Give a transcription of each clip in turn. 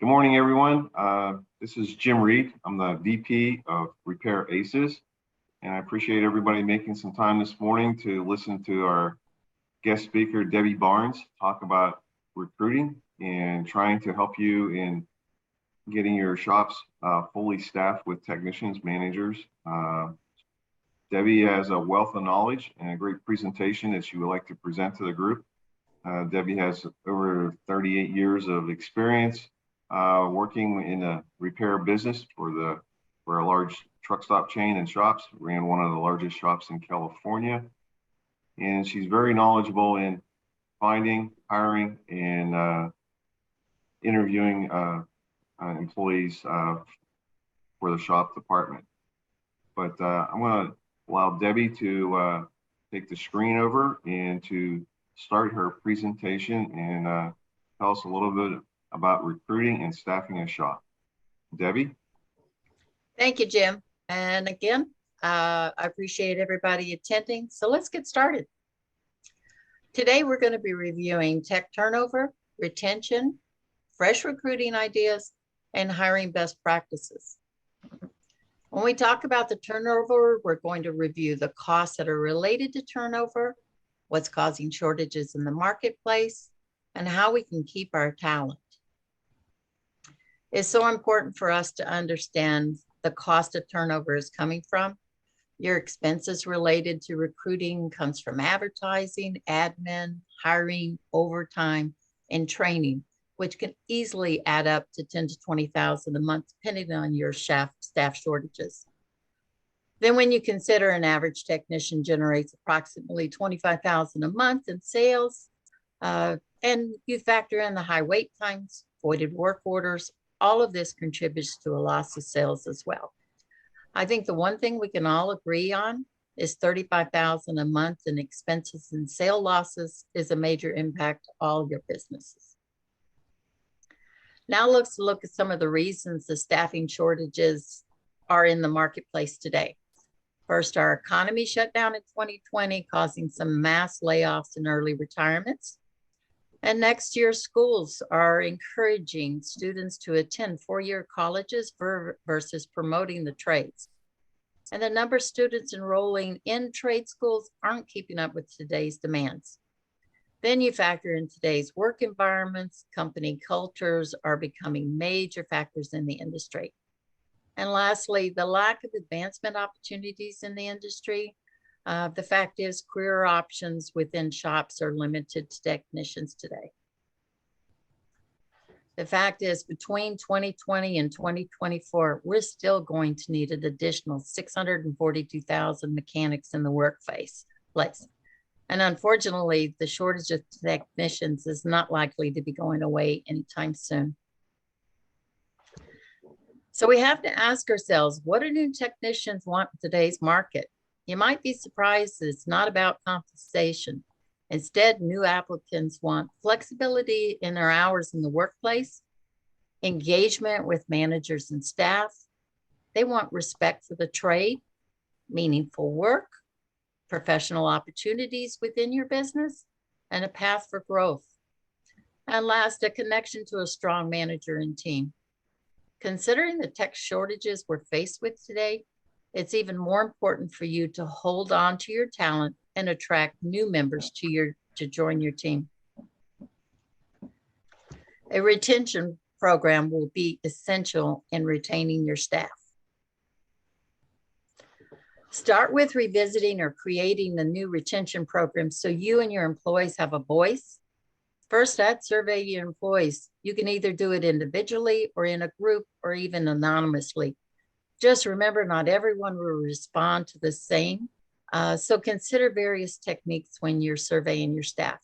Good morning, everyone. This is Jim Reed. I'm the VP of Repair Aces, and I appreciate everybody making some time this morning to listen to our guest speaker, Debbie Barnes, talk about recruiting and trying to help you in getting your shops fully staffed with technicians, managers. Debbie has a wealth of knowledge and a great presentation that she would like to present to the group. Debbie has over 38 years of experience working in a repair business for a large truck stop chain and shops. Ran one of the largest shops in California, and she's very knowledgeable in finding, hiring, and interviewing employees for the shop department. But I'm going to allow Debbie to take the screen over and to start her presentation and tell us a little bit about recruiting and staffing a shop. Debbie? Thank you, Jim. And again, I appreciate everybody attending. So let's get started. Today, we're going to be reviewing tech turnover, retention, fresh recruiting ideas, and hiring best practices. When we talk about the turnover, we're going to review the costs that are related to turnover, what's causing shortages in the marketplace, and how we can keep our talent. It's so important for us to understand the cost of turnover is coming from. Your expenses related to recruiting comes from advertising, admin, hiring, overtime, and training, which can easily add up to $10,000 to $20,000 a month, depending on your staff shortages. Then when you consider an average technician generates approximately $25,000 a month in sales, and you factor in the high wait times, voided work orders, all of this contributes to a loss of sales as well. I think the one thing we can all agree on is $35,000 a month in expenses and sale losses is a major impact to all your businesses. Now let's look at some of the reasons the staffing shortages are in the marketplace today. First, our economy shut down in 2020, causing some mass layoffs and early retirements. And next year, schools are encouraging students to attend four-year colleges versus promoting the trades. And the number of students enrolling in trade schools aren't keeping up with today's demands. Then you factor in today's work environments, company cultures are becoming major factors in the industry. And lastly, the lack of advancement opportunities in the industry. The fact is, career options within shops are limited to technicians today. The fact is, between 2020 and 2024, we're still going to need an additional 642,000 mechanics in the workplace. And unfortunately, the shortage of technicians is not likely to be going away anytime soon. So we have to ask ourselves, what do new technicians want in today's market? You might be surprised that it's not about compensation. Instead, new applicants want flexibility in their hours in the workplace, engagement with managers and staff. They want respect for the trade, meaningful work, professional opportunities within your business, and a path for growth. And last, a connection to a strong manager and team. Considering the tech shortages we're faced with today, it's even more important for you to hold on to your talent and attract new members to join your team. A retention program will be essential in retaining your staff. Start with revisiting or creating a new retention program so you and your employees have a voice. First, I'd survey your employees. You can either do it individually or in a group or even anonymously. Just remember, not everyone will respond to the same. So consider various techniques when you're surveying your staff.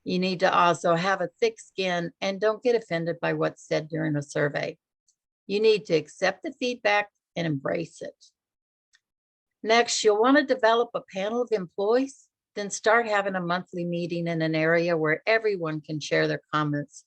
You need to also have a thick skin and don't get offended by what's said during a survey. You need to accept the feedback and embrace it. Next, you'll want to develop a panel of employees, then start having a monthly meeting in an area where everyone can share their comments.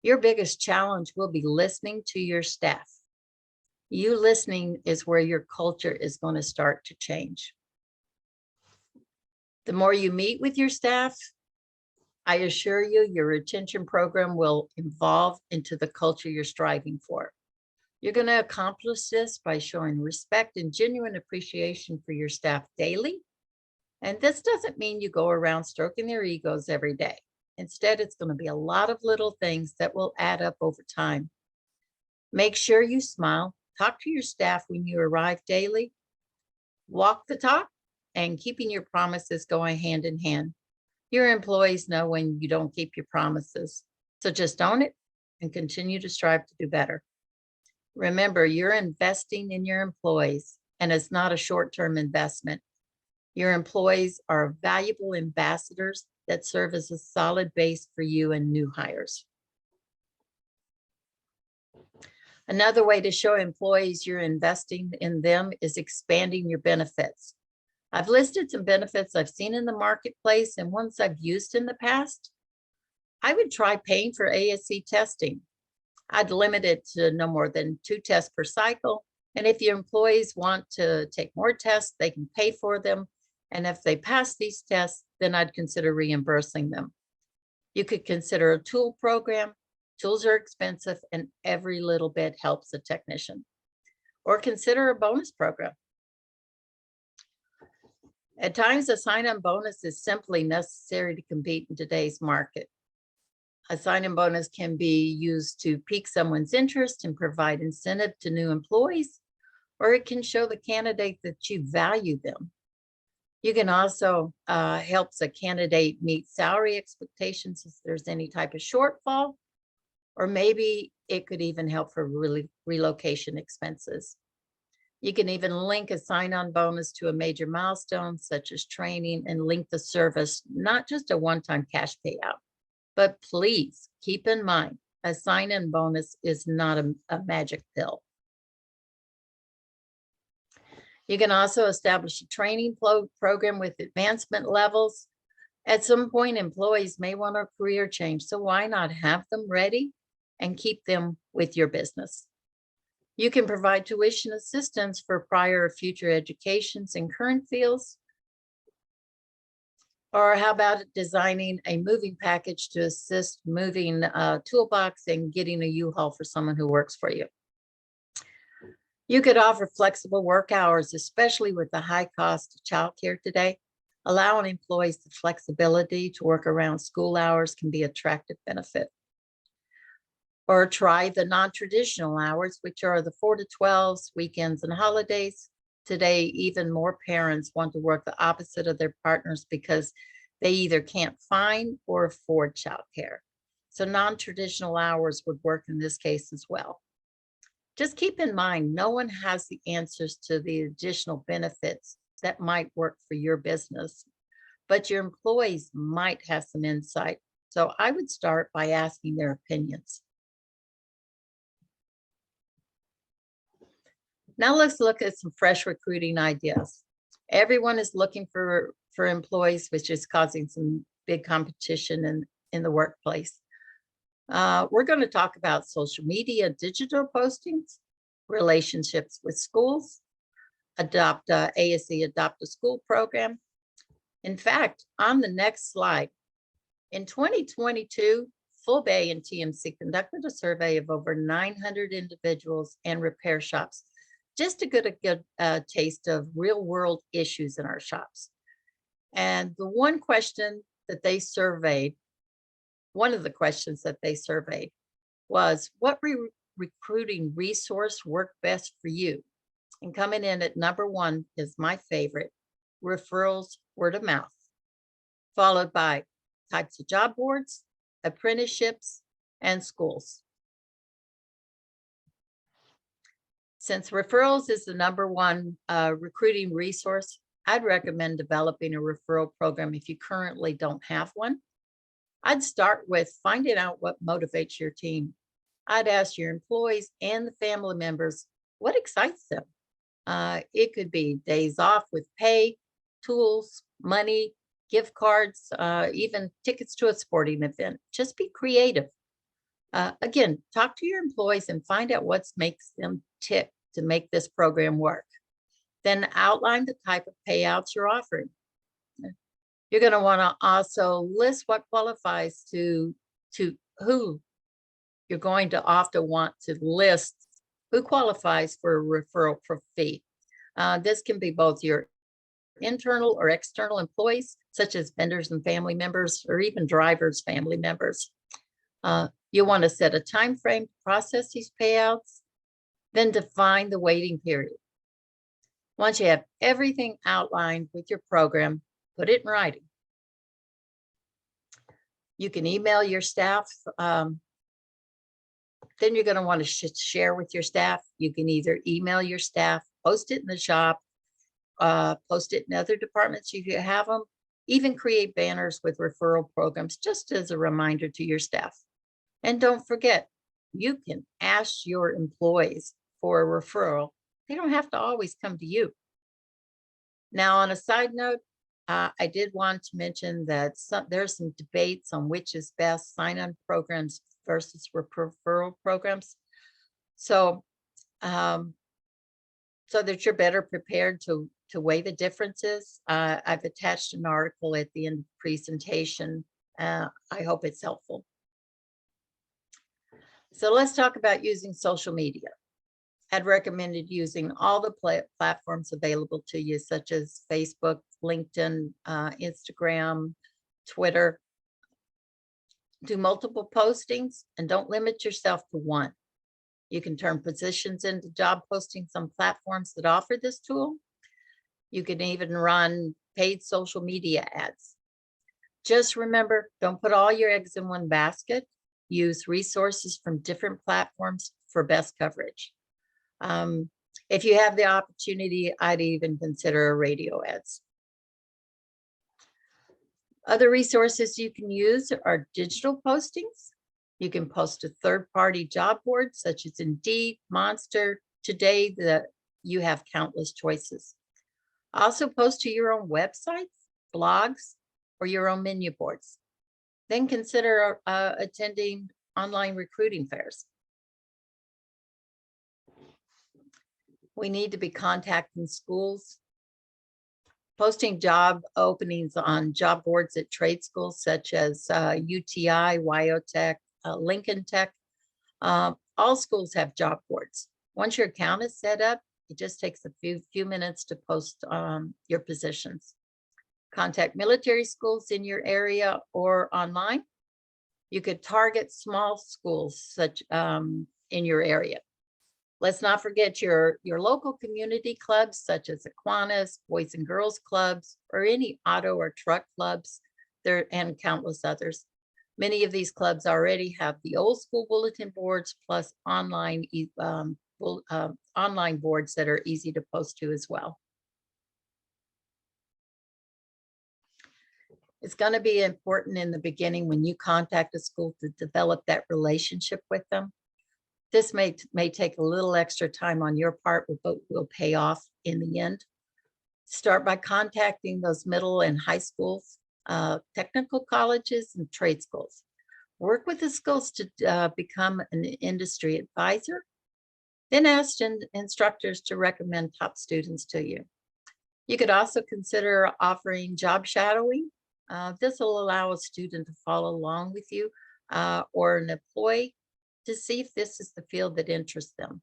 Your biggest challenge will be listening to your staff. You listening is where your culture is going to start to change. The more you meet with your staff, I assure you, your retention program will evolve into the culture you're striving for. You're going to accomplish this by showing respect and genuine appreciation for your staff daily. And this doesn't mean you go around stroking their egos every day. Instead, it's going to be a lot of little things that will add up over time. Make sure you smile, talk to your staff when you arrive daily, walk the talk, and keeping your promises going hand in hand. Your employees know when you don't keep your promises. So just own it and continue to strive to do better. Remember, you're investing in your employees, and it's not a short-term investment. Your employees are valuable ambassadors that serve as a solid base for you and new hires. Another way to show employees you're investing in them is expanding your benefits. I've listed some benefits I've seen in the marketplace and ones I've used in the past. I would try paying for ASE testing. I'd limit it to no more than 2 tests per cycle. And if your employees want to take more tests, they can pay for them. And if they pass these tests, then I'd consider reimbursing them. You could consider a tool program. Tools are expensive and every little bit helps a technician. Or consider a bonus program. At times, a sign-on bonus is simply necessary to compete in today's market. A sign-on bonus can be used to pique someone's interest and provide incentive to new employees, or it can show the candidate that you value them. You can also help the candidate meet salary expectations if there's any type of shortfall, or maybe it could even help for relocation expenses. You can even link a sign-on bonus to a major milestone, such as training, and link the service, not just a one-time cash payout. But please keep in mind, a sign-in bonus is not a magic pill. You can also establish a training program with advancement levels. At some point, employees may want a career change, so why not have them ready and keep them with your business? You can provide tuition assistance for prior or future educations in current fields. Or how about designing a moving package to assist moving a toolbox and getting a U-Haul for someone who works for you? You could offer flexible work hours, especially with the high cost of childcare today. Allowing employees the flexibility to work around school hours can be an attractive benefit. Or try the non-traditional hours, which are the 4 to 12s, weekends, and holidays. Today, even more parents want to work the opposite of their partners because they either can't find or afford childcare. So non-traditional hours would work in this case as well. Just keep in mind, no one has the answers to the additional benefits that might work for your business, but your employees might have some insight. So I would start by asking their opinions. Now let's look at some fresh recruiting ideas. Everyone is looking for employees, which is causing some big competition in the workplace. We're going to talk about social media, digital postings, relationships with schools, adopt a school program. In fact, on the next slide, in 2022, Full Bay and TMC conducted a survey of over 900 individuals and repair shops, just to get a good taste of real world issues in our shops. And the one of the questions that they surveyed was, what recruiting resource worked best for you? And coming in at number 1 is my favorite, referrals, word of mouth, followed by types of job boards, apprenticeships, and schools. Since referrals is the number 1 recruiting resource, I'd recommend developing a referral program if you currently don't have one. I'd start with finding out what motivates your team. I'd ask your employees and the family members what excites them. It could be days off with pay, tools, money, gift cards, even tickets to a sporting event. Just be creative. Again, talk to your employees and find out what makes them tick to make this program work. Then outline the type of payouts you're offering. You're going to want to also list what qualifies to who you're going to often want to list who qualifies for a referral fee. This can be both your internal or external employees, such as vendors and family members, or even drivers, family members. You want to set a time frame to process these payouts, then define the waiting period. Once you have everything outlined with your program, put it in writing. You can email your staff. Then you're going to want to share with your staff. You can either email your staff, post it in the shop, post it in other departments if you have them, even create banners with referral programs just as a reminder to your staff. And don't forget, you can ask your employees for a referral. They don't have to always come to you. Now, on a side note, I did want to mention that there's some debates on which is best, sign-on programs versus referral programs. So, so that you're better prepared to weigh the differences. I've attached an article at the end of the presentation. I hope it's helpful. So let's talk about using social media. I'd recommended using all the platforms available to you, such as Facebook, LinkedIn, Instagram, Twitter. Do multiple postings and don't limit yourself to one. You can turn positions into job postings on platforms that offer this tool. You can even run paid social media ads. Just remember, don't put all your eggs in one basket. Use resources from different platforms for best coverage. If you have the opportunity, I'd even consider radio ads. Other resources you can use are digital postings. You can post to third-party job boards such as Indeed, Monster. Today, you have countless choices. Also post to your own websites, blogs, or your own menu boards. Then consider attending online recruiting fairs. We need to be contacting schools, posting job openings on job boards at trade schools such as UTI, WyoTech, Lincoln Tech. All schools have job boards. Once your account is set up, it just takes a few minutes to post your positions. Contact military schools in your area or online. You could target small schools such in your area. Let's not forget your local community clubs such as Aquinas, Boys and Girls Clubs, or any auto or truck clubs, and countless others. Many of these clubs already have the old school bulletin boards plus online boards that are easy to post to as well. It's going to be important in the beginning when you contact a school to develop that relationship with them. This may take a little extra time on your part, but will pay off in the end. Start by contacting those middle and high schools, technical colleges, and trade schools. Work with the schools to become an industry advisor. Then ask instructors to recommend top students to you. You could also consider offering job shadowing. This will allow a student to follow along with you or an employee to see if this is the field that interests them.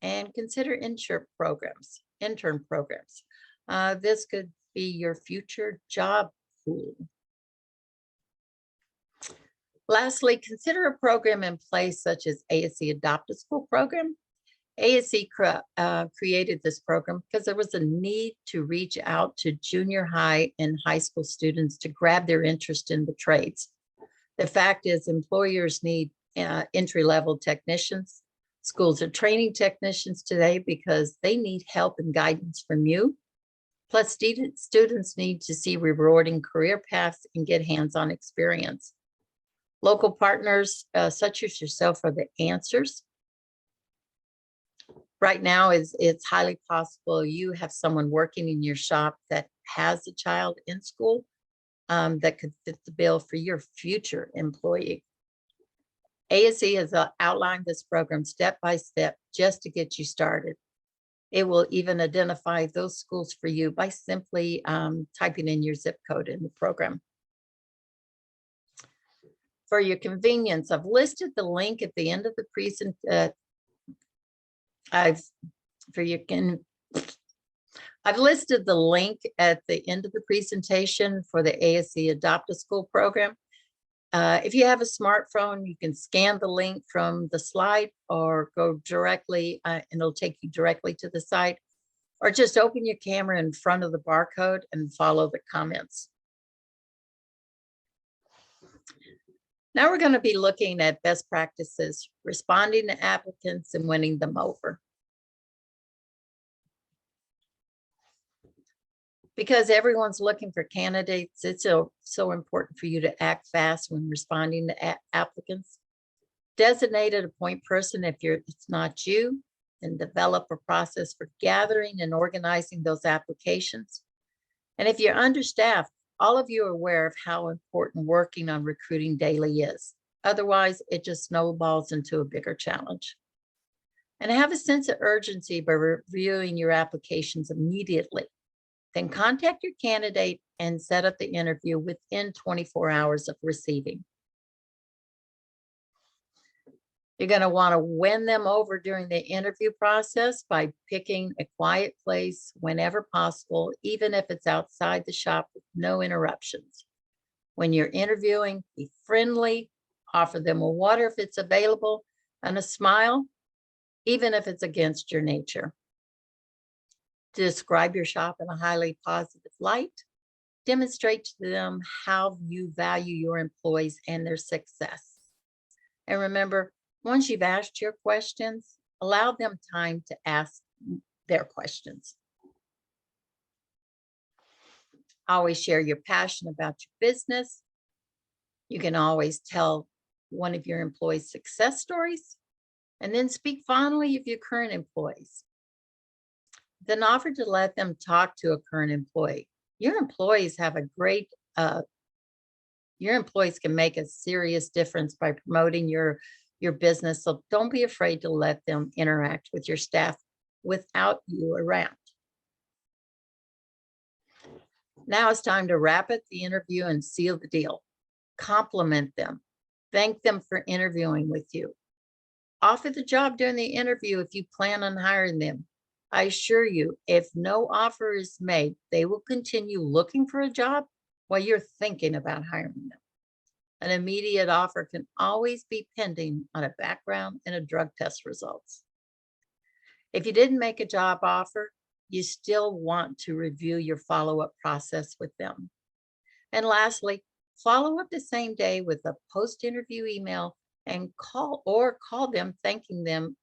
And consider intern programs. This could be your future job pool. Lastly, consider a program in place such as ASE Adopt a School program. ASE created this program because there was a need to reach out to junior high and high school students to grab their interest in the trades. The fact is, employers need entry-level technicians. Schools are training technicians today because they need help and guidance from you. Plus, students need to see rewarding career paths and get hands-on experience. Local partners such as yourself are the answers. Right now, it's highly possible you have someone working in your shop that has a child in school that could fit the bill for your future employee. ASE has outlined this program step by step just to get you started. It will even identify those schools for you by simply typing in your zip code in the program. For your convenience, I've listed the link at the end of the I've listed the link at the end of the presentation for the ASC Adopt a School program. If you have a smartphone, you can scan the link from the slide or go directly, and it'll take you directly to the site, or just open your camera in front of the barcode and follow the comments. Now we're going to be looking at best practices, responding to applicants and winning them over. Because everyone's looking for candidates, it's so important for you to act fast when responding to applicants. Designate a point person if it's not you, and develop a process for gathering and organizing those applications. And if you're understaffed, all of you are aware of how important working on recruiting daily is. Otherwise, it just snowballs into a bigger challenge. And have a sense of urgency by reviewing your applications immediately. Then contact your candidate and set up the interview within 24 hours of receiving. You're going to want to win them over during the interview process by picking a quiet place whenever possible, even if it's outside the shop with no interruptions. When you're interviewing, be friendly, offer them a water if it's available, and a smile, even if it's against your nature. Describe your shop in a highly positive light. Demonstrate to them how you value your employees and their success. And remember, once you've asked your questions, allow them time to ask their questions. Always share your passion about your business. You can always tell one of your employees' success stories, and then speak fondly of your current employees. Then offer to let them talk to a current employee. Your employees have a great, your employees can make a serious difference by promoting your business. So don't be afraid to let them interact with your staff without you around. Now it's time to wrap up the interview and seal the deal. Compliment them. Thank them for interviewing with you. Offer the job during the interview if you plan on hiring them. I assure you, if no offer is made, they will continue looking for a job while you're thinking about hiring them. An immediate offer can always be pending on a background and a drug test results. If you didn't make a job offer, you still want to review your follow-up process with them. And lastly, follow up the same day with a post-interview email and call them thanking them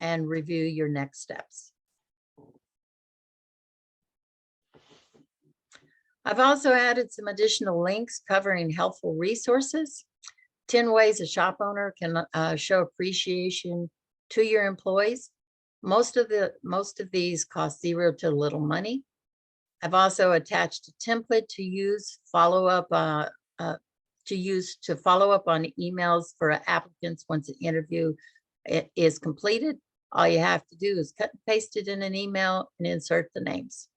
and review your next steps. I've also added some additional links covering helpful resources. 10 ways a shop owner can show appreciation to your employees. Most of these cost zero to little money. I've also attached a template to use to follow up on emails for applicants once an interview is completed. All you have to do is cut and paste it in an email and insert the names.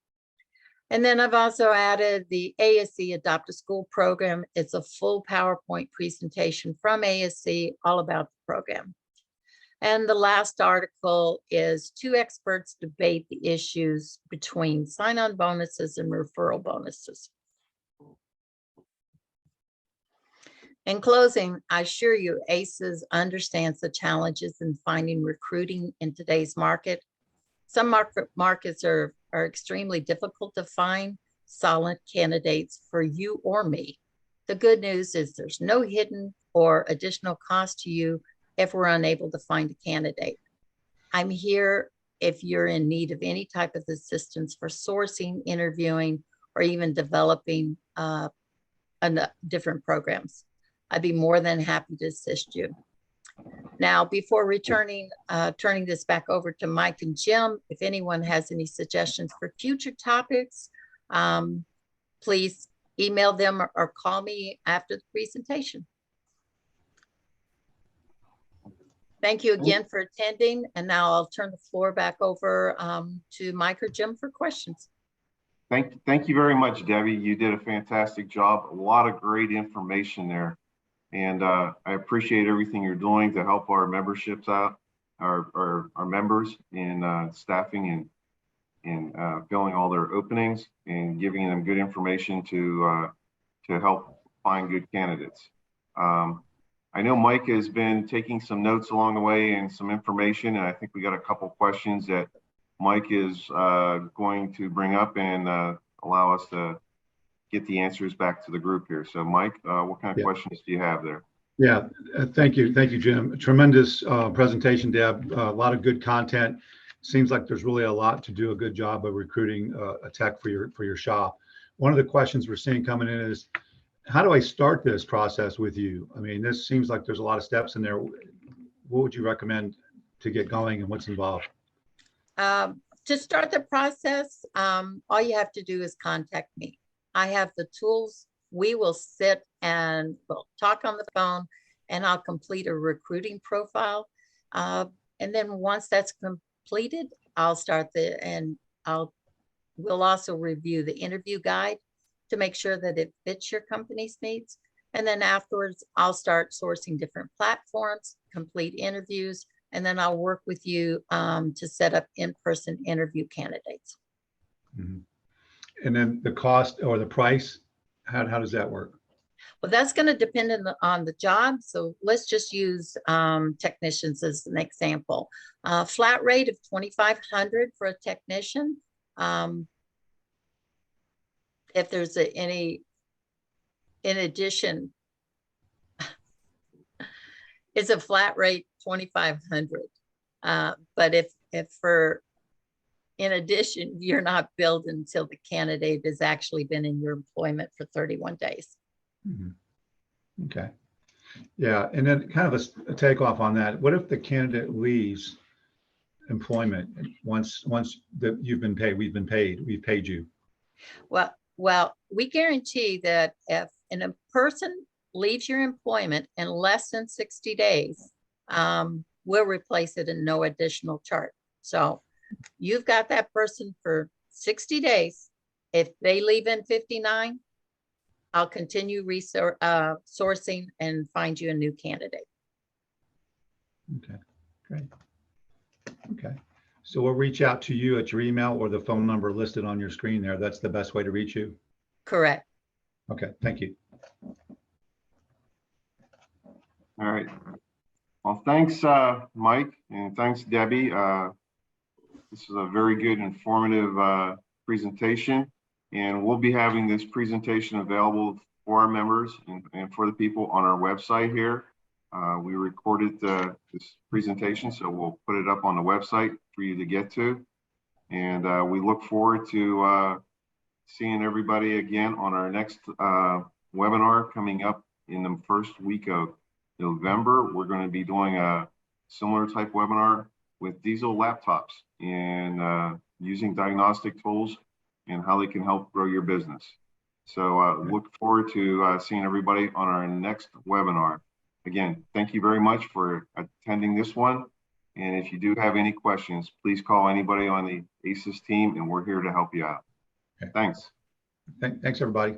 And then I've also added the ASC Adopt a School program. It's a full PowerPoint presentation from ASC all about the program. And the last article is 2 experts debate the issues between sign-on bonuses and referral bonuses. In closing, I assure you ACES understands the challenges in finding recruiting in today's market. Some markets are extremely difficult to find solid candidates for you or me. The good news is there's no hidden or additional cost to you if we're unable to find a candidate. I'm here if you're in need of any type of assistance for sourcing, interviewing, or even developing different programs. I'd be more than happy to assist you. Now, before turning this back over to Mike and Jim, if anyone has any suggestions for future topics, please email them or call me after the presentation. Thank you again for attending. And now I'll turn the floor back over to Mike or Jim for questions. Thank you very much, Debbie. You did a fantastic job. A lot of great information there. And I appreciate everything you're doing to help our memberships out, our members in staffing and filling all their openings and giving them good information to help find good candidates. I know Mike has been taking some notes along the way and some information, and I think we got a couple questions that Mike is going to bring up and allow us to get the answers back to the group here. So Mike, what kind of questions do you have there? Yeah, thank you, Jim. Tremendous presentation, Deb. A lot of good content. Seems like there's really a lot to do a good job of recruiting a tech for your shop. One of the questions we're seeing coming in is, how do I start this process with you? I mean, this seems like there's a lot of steps in there. What would you recommend to get going and what's involved? To start the process, all you have to do is contact me. I have the tools. We will sit and we'll talk on the phone, and I'll complete a recruiting profile. And then once that's completed, I'll start we'll also review the interview guide to make sure that it fits your company's needs. And then afterwards, I'll start sourcing different platforms, complete interviews, and then I'll work with you to set up in-person interview candidates. Mm-hmm. And then the cost or the price, how does that work? Well, that's going to depend on the job. So let's just use technicians as an example. Flat rate of $2,500 for a technician. If there's any, in addition, it's a flat rate $2,500. But if in addition, you're not billed until the candidate has actually been in your employment for 31 days. Mm-hmm. Okay. Yeah. And then kind of a takeoff on that. What if the candidate leaves employment once that you've been paid, we've paid you? Well, we guarantee that if a person leaves your employment in less than 60 days, we'll replace it in no additional charge. So you've got that person for 60 days. If they leave in 59, I'll continue sourcing and find you a new candidate. Okay, great. Okay, so we'll reach out to you at your email or the phone number listed on your screen there. That's the best way to reach you? Correct. Okay, thank you. All right. Well, thanks, Mike, and thanks, Debbie. This is a very good, informative presentation, and we'll be having this presentation available for our members and for the people on our website here. We recorded this presentation, so we'll put it up on the website for you to get to. And we look forward to seeing everybody again on our next webinar coming up in the first week of November. We're going to be doing a similar type webinar with diesel laptops and using diagnostic tools and how they can help grow your business. So look forward to seeing everybody on our next webinar. Again, thank you very much for attending this one. And if you do have any questions, please call anybody on the ACES team, and we're here to help you out. Okay. Thanks. Thanks, everybody.